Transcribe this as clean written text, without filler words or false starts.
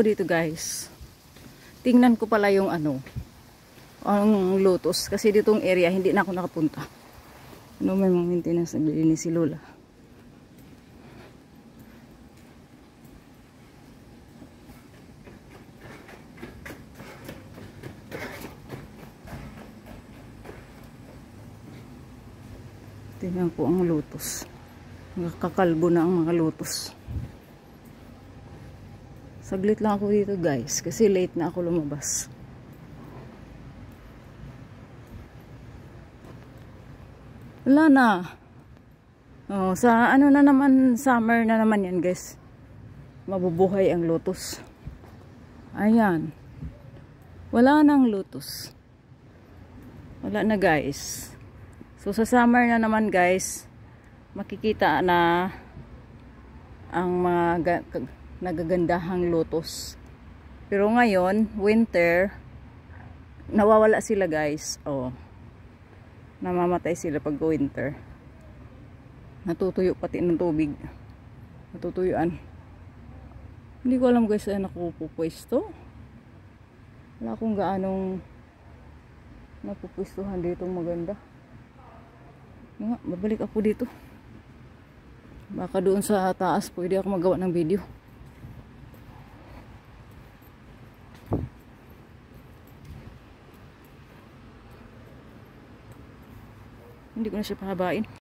Dito guys, tingnan ko pala yung ang lotus, kasi ditong area hindi na ako nakapunta. May mga maintenance na ni si Lola. Tingnan ko ang lotus. Nakakalbo na ang mga lotus. Saglit lang ako dito guys, kasi late na ako lumabas. Wala na. Sa na naman, summer na naman yan guys. Mabubuhay ang lotus. Ayan. Wala nang lotus. Wala na guys. So sa summer na naman guys, makikita na ang mga nagagandahang lotus. Pero ngayon, winter, nawawala sila guys. Namamatay sila pag winter. Natutuyo pati ng tubig. Natutuyuan. Hindi ko alam guys saan ako pupwesto. Wala akong gaanong napupwestuhan dito maganda. Babalik ako dito. Baka doon sa taas pwede ako magawa ng video. Hindi ko na siya pahabain.